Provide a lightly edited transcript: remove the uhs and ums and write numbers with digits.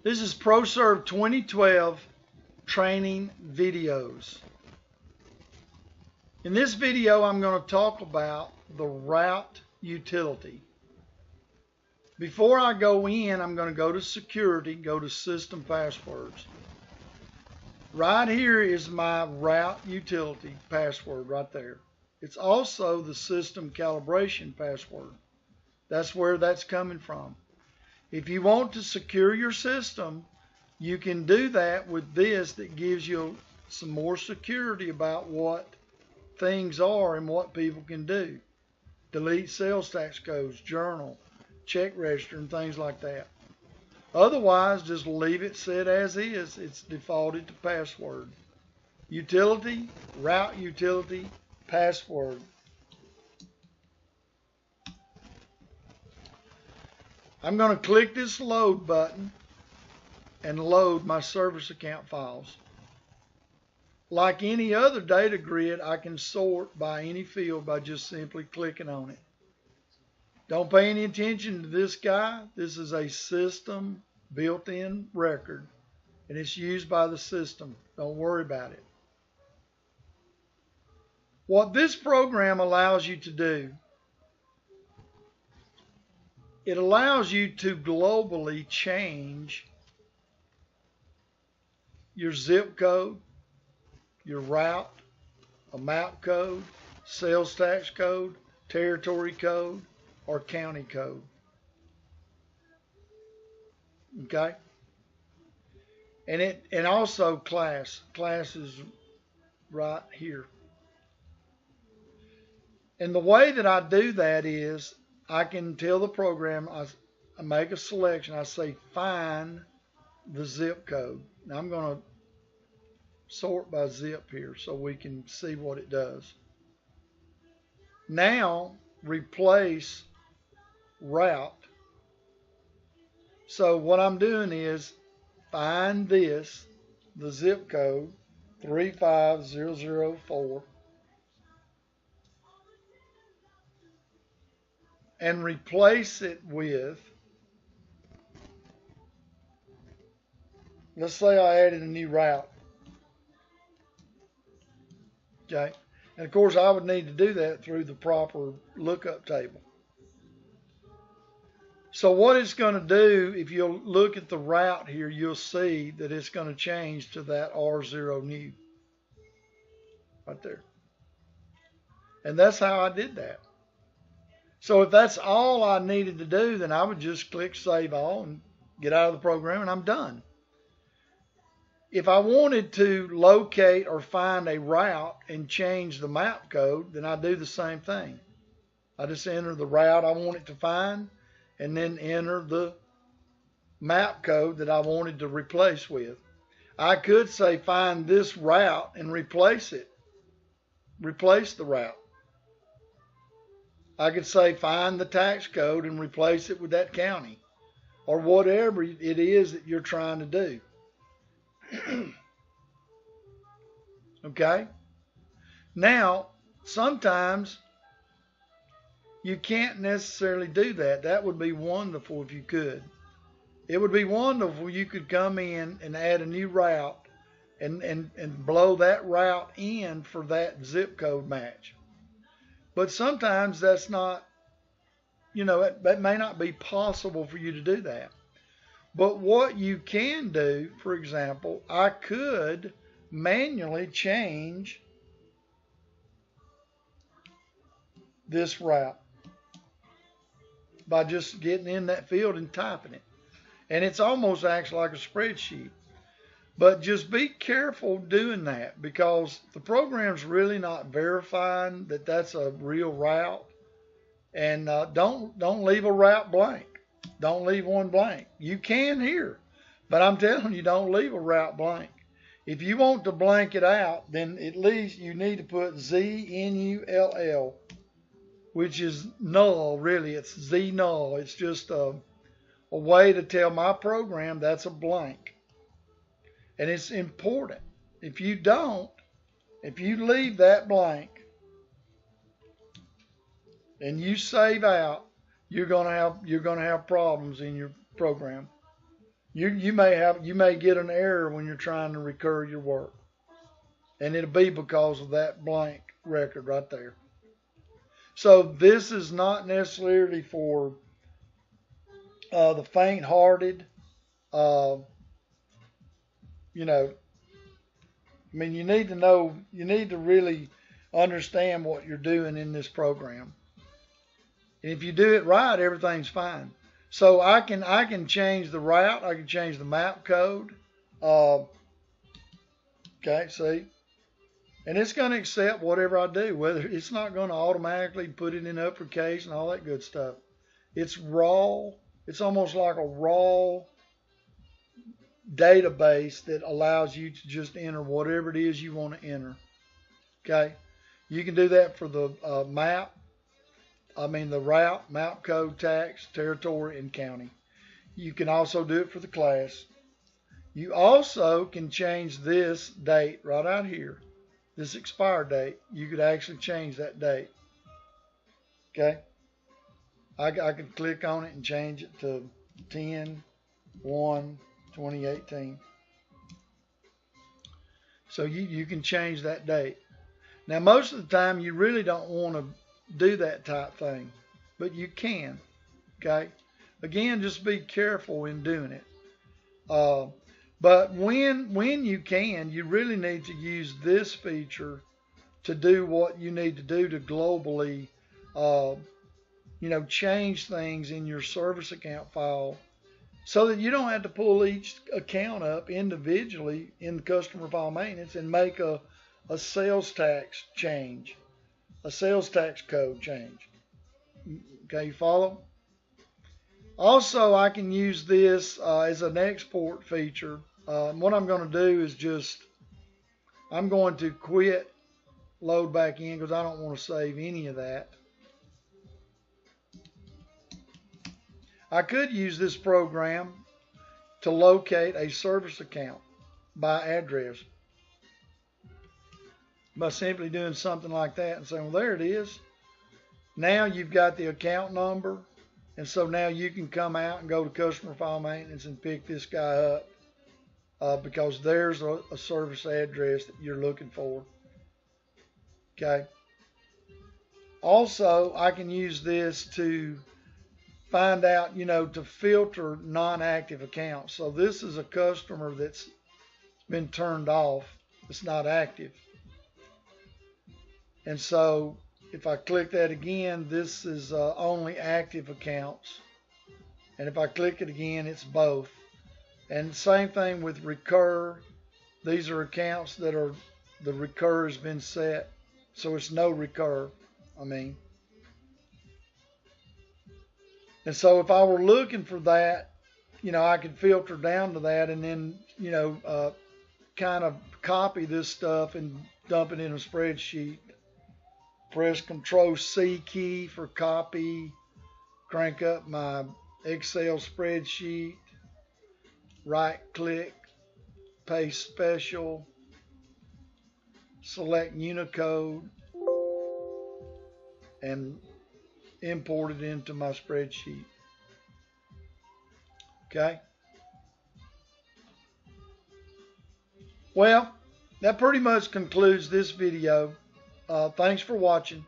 This is ProServe 2012 training videos. In this video, I'm going to talk about the route utility. Before I go in, I'm going to go to security, go to system passwords. Right here is my route utility password right there. It's also the system calibration password. That's where that's coming from. If you want to secure your system, you can do that with this that gives you some more security about what things are and what people can do. Delete sales tax codes, journal, check register, and things like that. Otherwise, just leave it set as is. It's defaulted to password. Utility, route utility, password. I'm going to click this load button and load my service account files. Like any other data grid, I can sort by any field by just simply clicking on it. Don't pay any attention to this guy. This is a system built-in record, and it's used by the system. Don't worry about it. What this program allows you to do, it allows you to globally change your zip code, your route, a map code, sales tax code, territory code, or county code. Okay? And also class. Class is right here. And the way that I do that is I can tell the program, I make a selection, I say find the zip code. Now I'm going to sort by zip here so we can see what it does. Now replace route. So what I'm doing is find this, the zip code 35004, and replace it with, let's say I added a new route. Okay, and of course I would need to do that through the proper lookup table. So what it's going to do, if you'll look at the route here, you'll see that it's going to change to that R0 new right there. And that's how I did that. So if that's all I needed to do, then I would just click Save All and get out of the program, and I'm done. If I wanted to locate or find a route and change the map code, then I do the same thing. I just enter the route I want it to find and then enter the map code that I wanted to replace with. I could say find this route and replace it. Replace the route. I could say find the tax code and replace it with that county, or whatever it is that you're trying to do. Okay? Now, sometimes you can't necessarily do that. That would be wonderful if you could. It would be wonderful if you could come in and add a new route and blow that route in for that zip code match. But sometimes that's not, that may not be possible for you to do that. But what you can do, for example, I could manually change this route by just getting in that field and typing it. And it's almost acts like a spreadsheet. But just be careful doing that, because the program's really not verifying that that's a real route. And don't leave a route blank. Don't leave one blank. You can here, but I'm telling you, don't leave a route blank. If you want to blank it out, then at least you need to put ZNULL, which is null, really. It's Z null. It's just a way to tell my program that's a blank. And it's important. If you leave that blank and you save out, you're gonna have problems in your program. you may get an error when you're trying to recur your work, and it'll be because of that blank record right there. So this is not necessarily for the faint-hearted. You know, I mean, you need to really understand what you're doing in this program. And if you do it right, everything's fine. So I can change the route. I can change the map code. Okay, see? And it's going to accept whatever I do. Whether it's not going to automatically put it in uppercase and all that good stuff. It's raw. It's almost like a raw database that allows you to just enter whatever it is you want to enter. Okay? You can do that for the the route, map code, tax, territory, and county. You can also do it for the class. You also can change this date right out here, this expire date. You could actually change that date. Okay? I could click on it and change it to 10/1/2018. So you can change that date. Now, most of the time, you really don't want to do that type thing, but you can. Okay? Again, just be careful in doing it. But when you can, you really need to use this feature to do what you need to do to globally, change things in your service account file, so that you don't have to pull each account up individually in the customer file maintenance and make a sales tax change, a sales tax code change. Okay, you follow? Also, I can use this as an export feature. What I'm going to do is I'm going to quit load back in because I don't want to save any of that. I could use this program to locate a service account by address by simply doing something like that and saying, well, there it is. Now you've got the account number, and so now you can come out and go to customer file maintenance and pick this guy up because there's a service address that you're looking for. Okay. Also, I can use this to find out, to filter non-active accounts. So this is a customer that's been turned off. It's not active. And so if I click that again, this is only active accounts. And if I click it again, it's both. And same thing with recur. These are accounts that the recur has been set. So it's no recur. And so if I were looking for that, I could filter down to that and then, kind of copy this stuff and dump it in a spreadsheet. Press Control-C key for copy. Crank up my Excel spreadsheet. Right click. Paste special. Select Unicode. And import it into my spreadsheet. Okay. Well, that pretty much concludes this video. Thanks for watching.